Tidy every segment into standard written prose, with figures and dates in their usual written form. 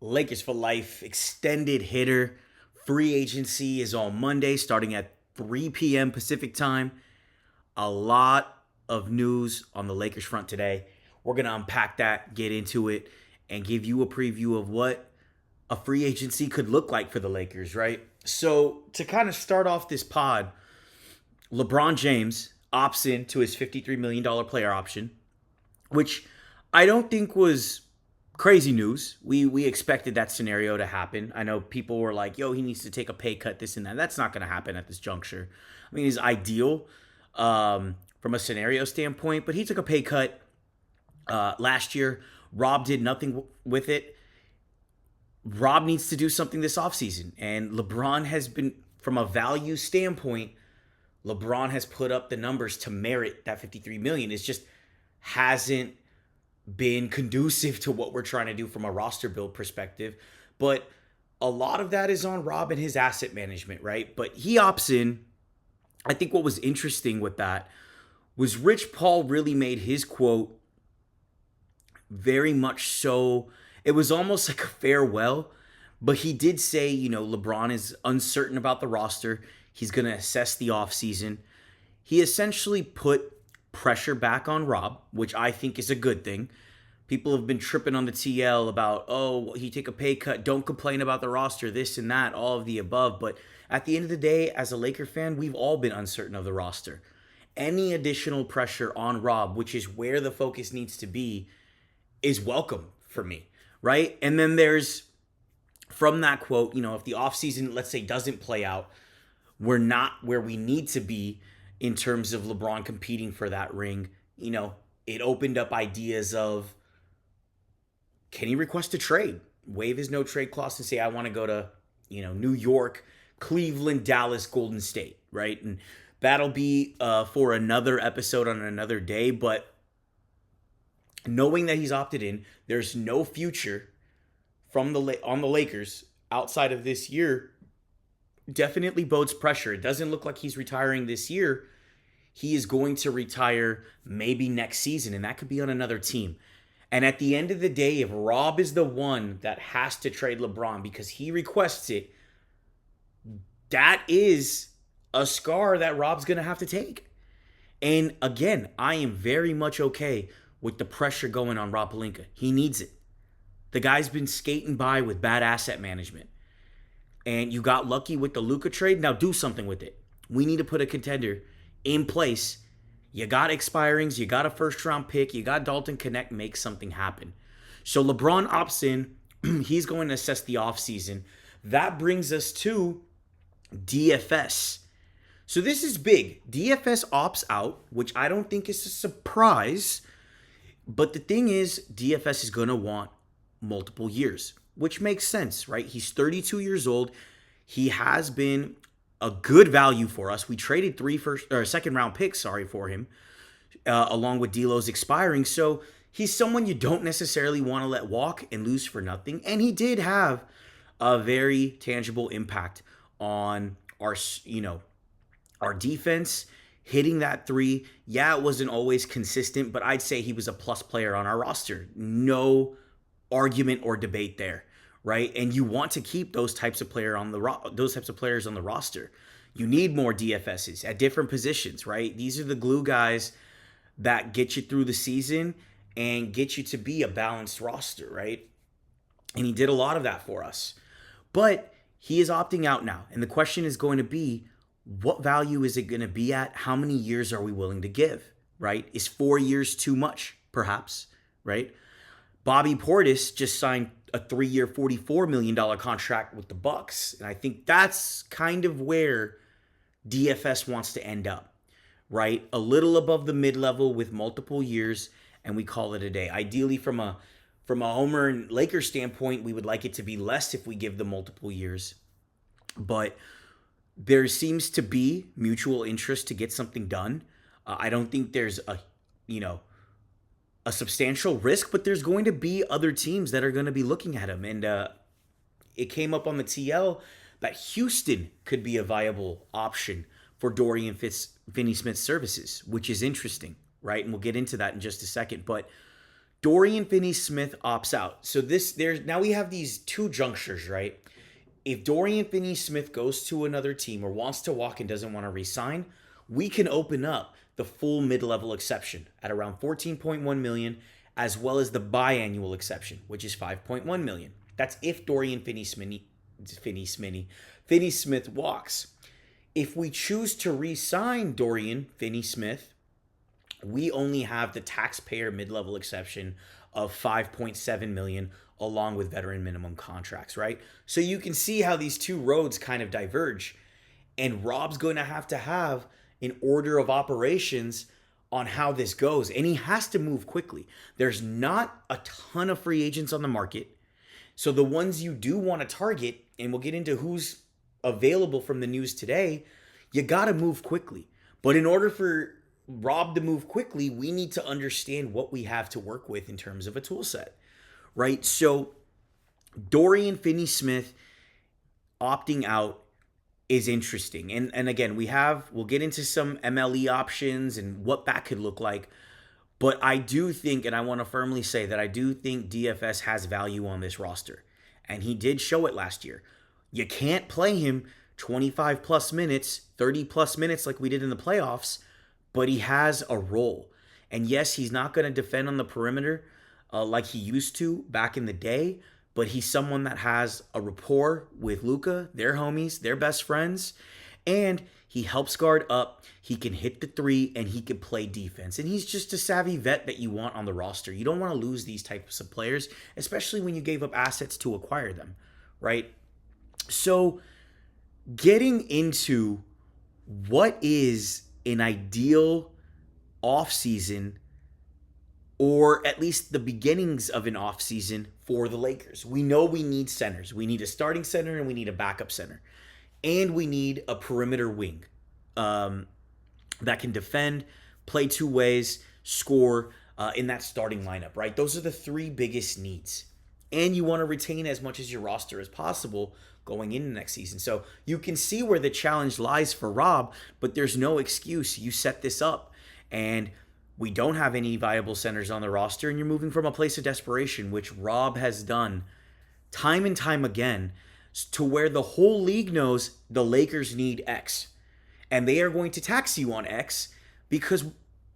Lakers for life, extended hitter. Free agency is on Monday starting at 3 p.m. Pacific time. A lot of news on the Lakers front today. We're going to unpack that, get into it, and give you a preview of what a free agency could look like for the Lakers, right? So, to kind of start off this pod, LeBron James opts in to his $53 million player option, which I don't think was crazy news. We expected that scenario to happen. I know people were like, "Yo, he needs to take a pay cut, this and that." That's not going to happen at this juncture. I mean, he's ideal from a scenario standpoint, but he took a pay cut last year. Rob did nothing with it. Rob needs to do something this offseason. And LeBron has been, from a value standpoint, LeBron has put up the numbers to merit that 53 million. It just hasn't been conducive to what we're trying to do from a roster build perspective. But a lot of that is on Rob and his asset management, right? But he opts in. I think what was interesting with that was Rich Paul really made his quote very much so. It was almost like a farewell, but he did say, LeBron is uncertain about the roster. He's going to assess the offseason. He essentially put pressure back on Rob, which I think is a good thing. People have been tripping on the TL about, oh, he take a pay cut, don't complain about the roster, this and that, all of the above. But at the end of the day, as a Laker fan, we've all been uncertain of the roster. Any additional pressure on Rob, which is where the focus needs to be, is welcome for me, right? And then there's, from that quote, if the offseason, let's say, doesn't play out, we're not where we need to be in terms of LeBron competing for that ring. It opened up ideas of, can he request a trade? Waive his no trade clause and say, I want to go to, New York, Cleveland, Dallas, Golden State, right? And that'll be for another episode on another day. But knowing that he's opted in, there's no future on the Lakers outside of this year, definitely bodes pressure. It doesn't look like he's retiring this year. He is going to retire maybe next season, and that could be on another team. And at the end of the day, if Rob is the one that has to trade LeBron because he requests it, that is a scar that Rob's going to have to take. And again, I am very much okay with the pressure going on Rob Pelinka. He needs it. The guy's been skating by with bad asset management. And you got lucky with the Luka trade. Now do something with it. We need to put a contender in place. You got expirings. You got a first-round pick. You got Dalton Connect. Make something happen. So LeBron opts in. He's going to assess the offseason. That brings us to DFS. So this is big. DFS opts out, which I don't think is a surprise. But the thing is, DFS is going to want multiple years, which makes sense, right? He's 32 years old. He has been a good value for us. We traded second round picks, for him, along with D'Lo's expiring. So he's someone you don't necessarily want to let walk and lose for nothing. And he did have a very tangible impact on our defense, hitting that three. Yeah, it wasn't always consistent, but I'd say he was a plus player on our roster. No argument or debate there, right? And you want to keep those types of players on the roster. You need more DFSs at different positions, right? These are the glue guys that get you through the season and get you to be a balanced roster, right? And he did a lot of that for us. But he is opting out now. And the question is going to be, what value is it going to be at? How many years are we willing to give, right? Is 4 years too much? Perhaps, right? Bobby Portis just signed a 3-year, $44 million contract with the Bucks. And I think that's kind of where DFS wants to end up, right? A little above the mid-level with multiple years, and we call it a day. Ideally, from a Homer and Lakers standpoint, we would like it to be less if we give them multiple years. But there seems to be mutual interest to get something done. I don't think there's a substantial risk, but there's going to be other teams that are going to be looking at him. And it came up on the TL that Houston could be a viable option for Dorian Finney-Smith's services, which is interesting, right? And we'll get into that in just a second. But Dorian Finney-Smith opts out. So there's now we have these two junctures, right? If Dorian Finney-Smith goes to another team or wants to walk and doesn't want to resign, we can open up the full mid-level exception at around 14.1 million, as well as the biannual exception, which is 5.1 million. That's if Dorian Finney-Smith walks. If we choose to re-sign Dorian Finney-Smith, we only have the taxpayer mid-level exception of 5.7 million along with veteran minimum contracts, right? So you can see how these two roads kind of diverge, and Rob's going to have an order of operations on how this goes, and he has to move quickly. There's not a ton of free agents on the market, so the ones you do want to target, and we'll get into who's available from the news today, you got to move quickly. But in order for Rob to move quickly, we need to understand what we have to work with in terms of a tool set, right? So Dorian Finney-Smith opting out is interesting. And again, we'll get into some MLE options and what that could look like. But I do think, and I want to firmly say that I do think DFS has value on this roster. And he did show it last year. You can't play him 25 plus minutes, 30 plus minutes like we did in the playoffs, but he has a role. And yes, he's not going to defend on the perimeter like he used to back in the day, but he's someone that has a rapport with Luka. They're homies, they're best friends, and he helps guard up. He can hit the three, and he can play defense. And he's just a savvy vet that you want on the roster. You don't want to lose these types of players, especially when you gave up assets to acquire them, right? So getting into what is an ideal offseason, or at least the beginnings of an offseason for the Lakers. We know we need centers. We need a starting center and we need a backup center. And we need a perimeter wing that can defend, play two ways, score in that starting lineup, right? Those are the three biggest needs. And you want to retain as much as your roster as possible going into next season. So you can see where the challenge lies for Rob, but there's no excuse. You set this up, and we don't have any viable centers on the roster, and you're moving from a place of desperation, which Rob has done time and time again, to where the whole league knows the Lakers need X. And they are going to tax you on X because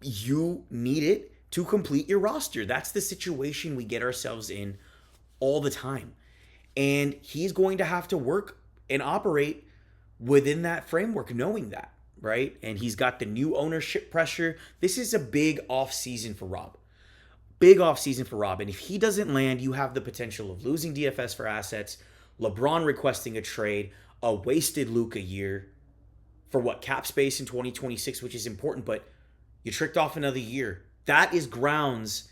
you need it to complete your roster. That's the situation we get ourselves in all the time. And he's going to have to work and operate within that framework, knowing that, right? And he's got the new ownership pressure. This is a big offseason for Rob. Big offseason for Rob. And if he doesn't land, you have the potential of losing DFS for assets, LeBron requesting a trade, a wasted Luka year for what, cap space in 2026, which is important, but you tricked off another year. That is grounds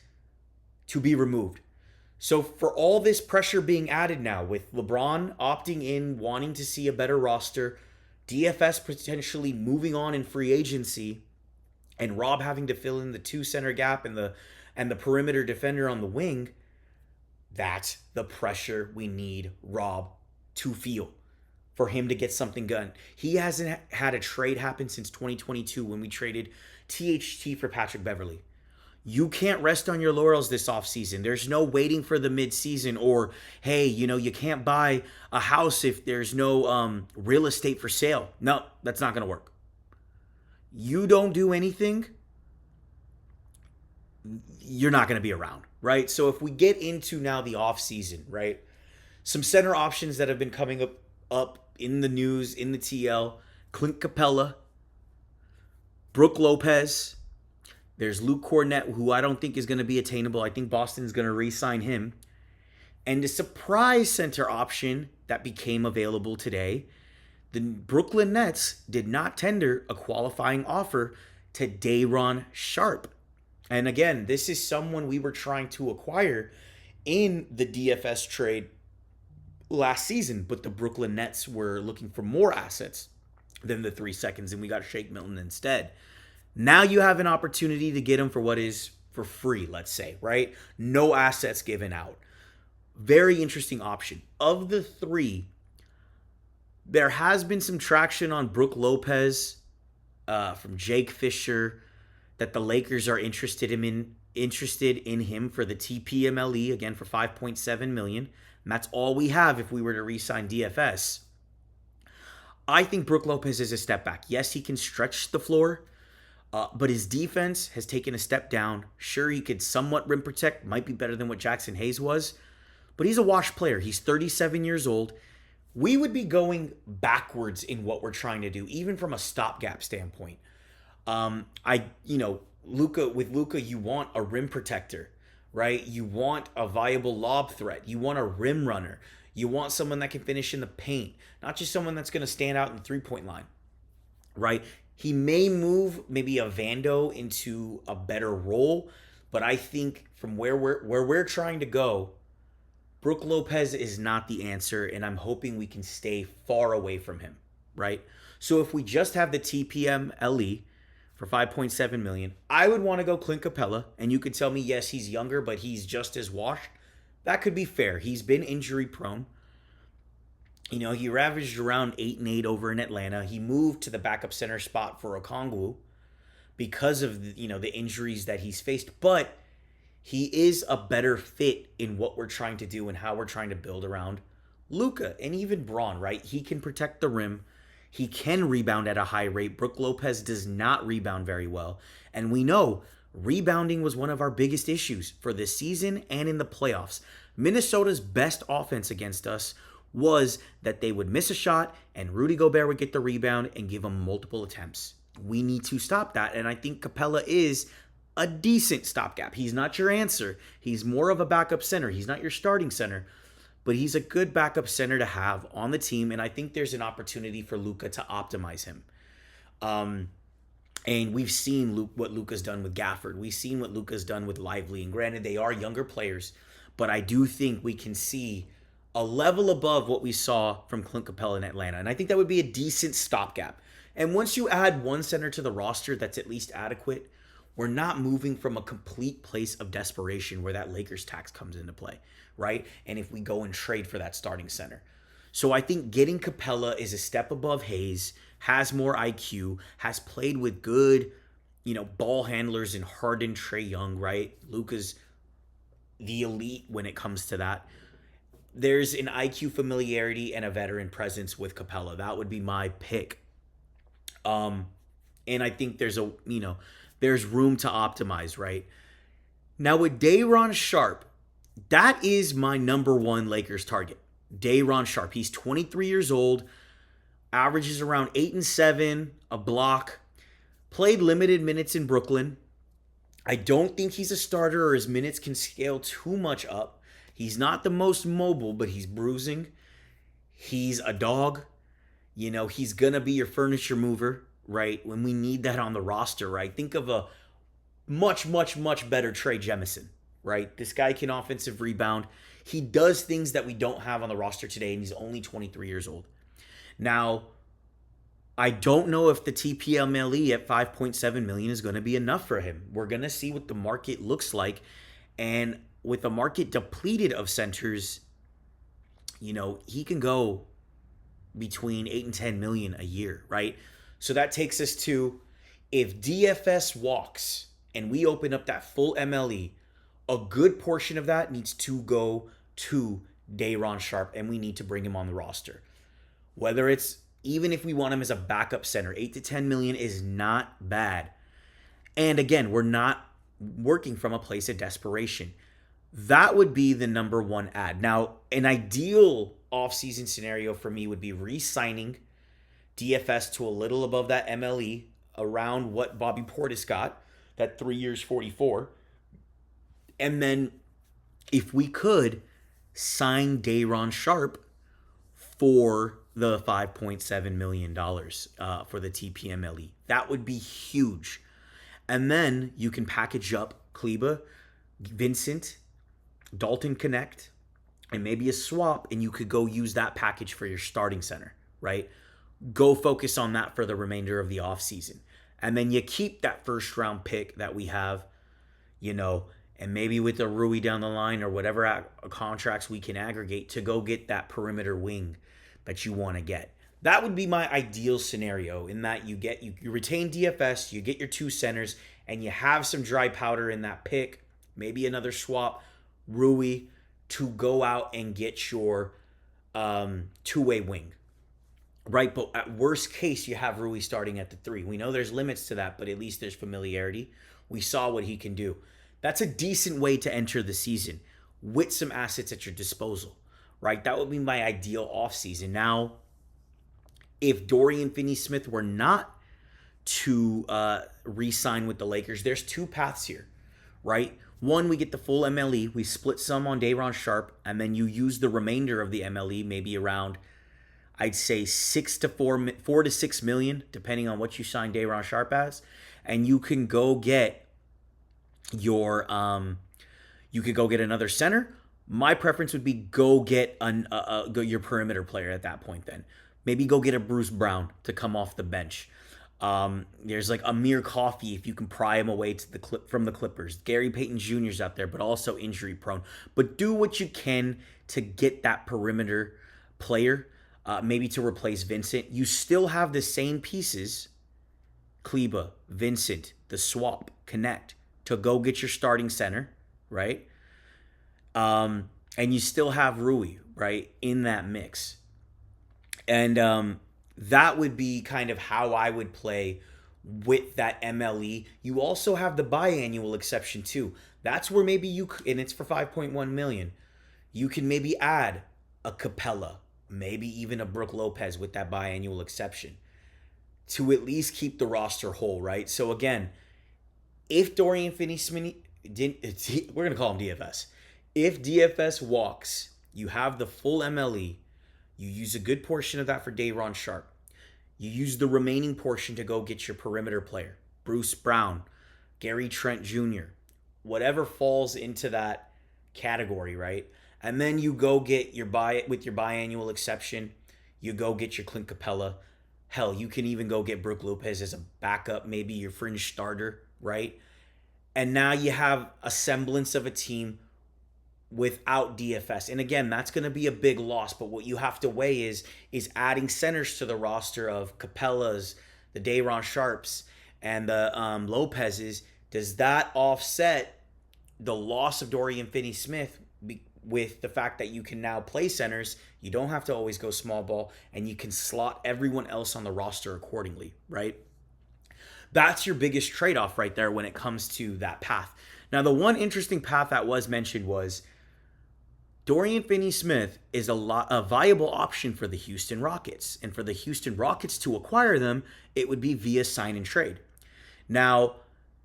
to be removed. So for all this pressure being added now, with LeBron opting in, wanting to see a better roster, DFS potentially moving on in free agency, and Rob having to fill in the two center gap and the perimeter defender on the wing, that's the pressure we need Rob to feel for him to get something done. He hasn't had a trade happen since 2022 when we traded THT for Patrick Beverley. You can't rest on your laurels this offseason. There's no waiting for the midseason, or, hey, you can't buy a house if there's no real estate for sale. No, that's not going to work. You don't do anything, you're not going to be around, right? So if we get into now the offseason, right, some center options that have been coming up in the news, in the TL, Clint Capella, Brook Lopez. There's Luke Cornett, who I don't think is going to be attainable. I think Boston's going to re-sign him. And a surprise center option that became available today, the Brooklyn Nets did not tender a qualifying offer to Day'Ron Sharpe. And again, this is someone we were trying to acquire in the DFS trade last season, but the Brooklyn Nets were looking for more assets than the 3 seconds, and we got Shake Milton instead. Now you have an opportunity to get him for what is for free, let's say, right? No assets given out. Very interesting option. Of the three, there has been some traction on Brook Lopez from Jake Fisher that the Lakers are interested in interested in him for the TPMLE, again for 5.7 million. And that's all we have if we were to re-sign DFS. I think Brook Lopez is a step back. Yes, he can stretch the floor, but his defense has taken a step down. Sure, he could somewhat rim protect, might be better than what Jackson Hayes was, but he's a washed player. He's 37 years old. We would be going backwards in what we're trying to do, even from a stopgap standpoint. Luka, you want a rim protector, right? You want a viable lob threat. You want a rim runner. You want someone that can finish in the paint, not just someone that's going to stand out in the three-point line, right? He may move maybe a Vando into a better role, but I think from where we're trying to go, Brook Lopez is not the answer, and I'm hoping we can stay far away from him, right? So if we just have the TPM LE for 5.7 million, I would want to go Clint Capella, and you could tell me, yes, he's younger, but he's just as washed. That could be fair. He's been injury prone. He ravaged around 8 and 8 over in Atlanta. He moved to the backup center spot for Okongwu because of the injuries that he's faced, but he is a better fit in what we're trying to do and how we're trying to build around Luka and even Braun, right? He can protect the rim. He can rebound at a high rate. Brook Lopez does not rebound very well. And we know rebounding was one of our biggest issues for this season and in the playoffs. Minnesota's best offense against us was that they would miss a shot and Rudy Gobert would get the rebound and give them multiple attempts. We need to stop that. And I think Capella is a decent stopgap. He's not your answer. He's more of a backup center. He's not your starting center, but he's a good backup center to have on the team. And I think there's an opportunity for Luka to optimize him. And we've seen what Luka's done with Gafford. We've seen what Luka's done with Lively. And granted, they are younger players, but I do think we can see a level above what we saw from Clint Capella in Atlanta. And I think that would be a decent stopgap. And once you add one center to the roster that's at least adequate, we're not moving from a complete place of desperation where that Lakers tax comes into play, right? And if we go and trade for that starting center. So I think getting Capella is a step above Hayes, has more IQ, has played with good, ball handlers in Harden, Trae Young, right? Luka's the elite when it comes to that. There's an IQ familiarity and a veteran presence with Capella. That would be my pick. And I think there's room to optimize, right? Now with Day'Ron Sharpe, that is my number one Lakers target. Day'Ron Sharpe. He's 23 years old, averages around 8 and 7, a block, played limited minutes in Brooklyn. I don't think he's a starter or his minutes can scale too much up. He's not the most mobile, but he's bruising. He's a dog. He's going to be your furniture mover, right? When we need that on the roster, right? Think of a much, much, much better Trey Jemison, right? This guy can offensive rebound. He does things that we don't have on the roster today, and he's only 23 years old. Now, I don't know if the TPMLE at 5.7 million is going to be enough for him. We're going to see what the market looks like. And with the market depleted of centers, he can go between 8 and 10 million a year, right? So that takes us to, if DFS walks and we open up that full MLE, a good portion of that needs to go to Day'Ron Sharpe, and we need to bring him on the roster. Whether it's, even if we want him as a backup center, 8 to 10 million is not bad. And again, we're not working from a place of desperation. That would be the number one ad. Now, an ideal offseason scenario for me would be re-signing DFS to a little above that MLE, around what Bobby Portis got, that 3 years, 44. And then if we could sign Day'Ron Sharpe for the $5.7 million for the TPMLE, that would be huge. And then you can package up Kleba, Vincent, Dalton Connect, and maybe a swap, and you could go use that package for your starting center, right? Go focus on that for the remainder of the offseason. And then you keep that first round pick that we have, and maybe with the Rui down the line or whatever contracts we can aggregate to go get that perimeter wing that you want to get. That would be my ideal scenario, in that you retain DFS, you get your two centers, and you have some dry powder in that pick maybe another swap, Rui, to go out and get your two-way wing, right? But at worst case, you have Rui starting at the 3. We know there's limits to that, but at least there's familiarity. We saw what he can do. That's a decent way to enter the season with some assets at your disposal, right? That would be my ideal offseason. Now, if Dorian Finney-Smith were not to re-sign with the Lakers, there's two paths here, right? One, we get the full MLE. We split some on Day'Ron Sharpe, and then you use the remainder of the MLE, maybe around, I'd say 4 to 6 million, depending on what you sign Day'Ron Sharpe as, and you can go get your you could go get another center. My preference would be go get your perimeter player at that point. Then maybe go get a Bruce Brown to come off the bench. There's like Amir Coffey if you can pry him away to from the Clippers. Gary Payton Jr.'s out there, but also injury prone. But do what you can to get that perimeter player, maybe to replace Vincent. You still have the same pieces, Kleba, Vincent, the swap, connect, to go get your starting center, right? And you still have Rui, right, in that mix. And that would be kind of how I would play with that MLE. You also have the biannual exception too. That's where maybe and it's for 5.1 million. You can maybe add a Capella, maybe even a Brook Lopez with that biannual exception to at least keep the roster whole, right? So again, if Dorian Finney-Smith we're going to call him DFS. If DFS walks, you have the full MLE. You use a good portion of that for Day'Ron Sharpe. You use the remaining portion to go get your perimeter player, Bruce Brown, Gary Trent Jr., whatever falls into that category, right? And then you go get with your biannual exception, you go get your Clint Capella. Hell, you can even go get Brook Lopez as a backup, maybe your fringe starter, right? And now you have a semblance of a team without DFS. And again, that's going to be a big loss, but what you have to weigh is adding centers to the roster of Capellas, the Day'Ron Sharpes, and the Lopez's. Does that offset the loss of Dorian Finney-Smith with the fact that you can now play centers? You don't have to always go small ball, and you can slot everyone else on the roster accordingly, right? That's your biggest trade-off right there when it comes to that path. Now, the one interesting path that was mentioned was Dorian Finney-Smith is a viable option for the Houston Rockets. And for the Houston Rockets to acquire them, it would be via sign and trade. Now,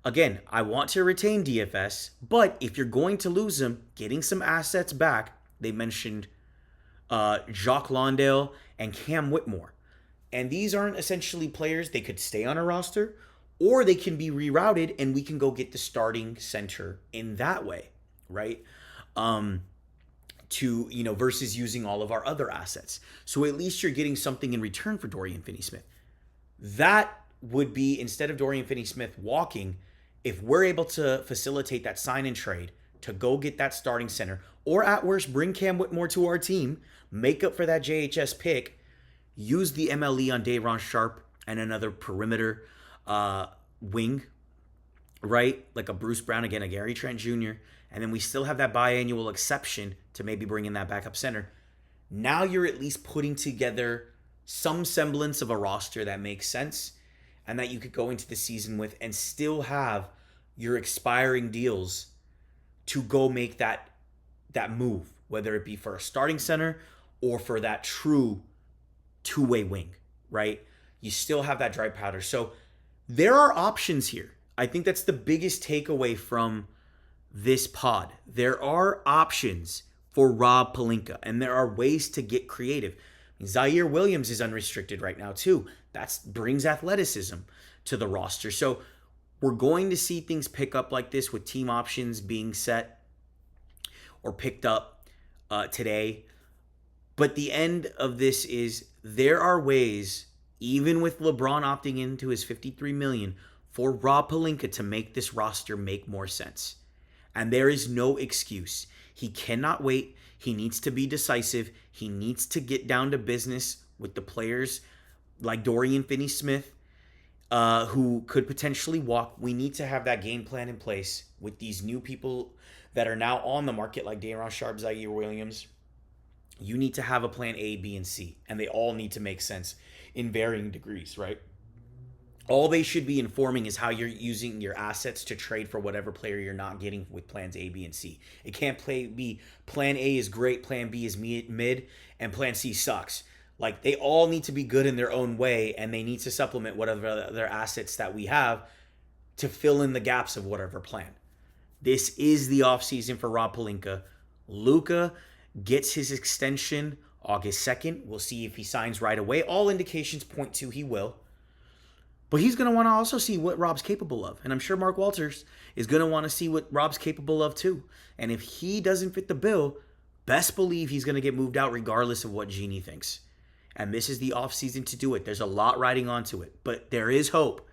again, I want to retain DFS, but if you're going to lose them, getting some assets back, they mentioned Jacques Londale and Cam Whitmore. And these aren't essentially players. They could stay on a roster, or they can be rerouted and we can go get the starting center in that way, right? Versus using all of our other assets. So at least you're getting something in return for Dorian Finney-Smith. That would be, instead of Dorian Finney-Smith walking, if we're able to facilitate that sign and trade to go get that starting center, or at worst, bring Cam Whitmore to our team, make up for that JHS pick, use the MLE on Day'Ron Sharpe and another perimeter wing, right? Like a Bruce Brown, again, a Gary Trent Jr., and then we still have that biannual exception to maybe bring in that backup center. Now you're at least putting together some semblance of a roster that makes sense and that you could go into the season with and still have your expiring deals to go make that move, whether it be for a starting center or for that true two-way wing, right? You still have that dry powder. So there are options here. I think that's the biggest takeaway from this pod. There are options for Rob Pelinka, and there are ways to get creative. Zaire Williams is unrestricted right now too. That brings athleticism to the roster. So we're going to see things pick up like this with team options being set or picked up today. But the end of this is there are ways, even with LeBron opting into his $53 million, for Rob Pelinka to make this roster make more sense. And there is no excuse. He cannot wait. He needs to be decisive. He needs to get down to business with the players like Dorian Finney-Smith. who could potentially walk. We need to have that game plan in place with these new people that are now on the market, like Daron Sharp, Zaire Williams. You need to have a plan A, B, and C, and they all need to make sense in varying degrees, right? All they should be informing is how you're using your assets to trade for whatever player you're not getting with plans A, B, and C. It can't be plan A is great, plan B is mid, and plan C sucks. Like, they all need to be good in their own way, and they need to supplement whatever other assets that we have to fill in the gaps of whatever plan. This is the offseason for Rob Pelinka. Luka gets his extension August 2nd. We'll see if he signs right away. All indications point to he will. But he's going to want to also see what Rob's capable of. And I'm sure Mark Walters is going to want to see what Rob's capable of too. And if he doesn't fit the bill, best believe he's going to get moved out regardless of what Genie thinks. And this is the offseason to do it. There's a lot riding onto it. But there is hope.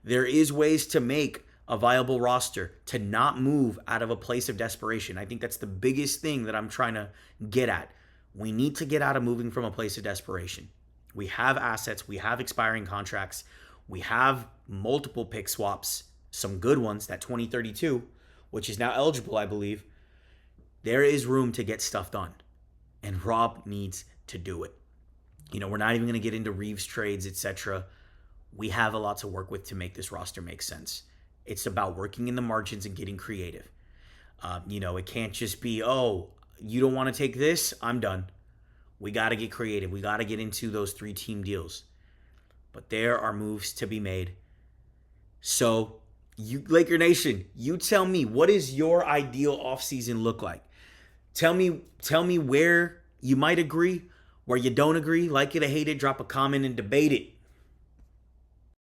There is ways to make a viable roster, to not move out of a place of desperation. I think that's the biggest thing that I'm trying to get at. We need to get out of moving from a place of desperation. We have assets. We have expiring contracts. We have multiple pick swaps, some good ones, that 2032, which is now eligible, I believe. There is room to get stuff done, and Rob needs to do it. We're not even going to get into Reeves trades, etc. We have a lot to work with to make this roster make sense. It's about working in the margins and getting creative. It can't just be, oh, you don't want to take this? I'm done. We got to get creative. We got to get into those 3-team deals. But there are moves to be made. So, you, Laker Nation, you tell me, what does your ideal offseason look like? Tell me where you might agree, where you don't agree. Like it or hate it, drop a comment and debate it.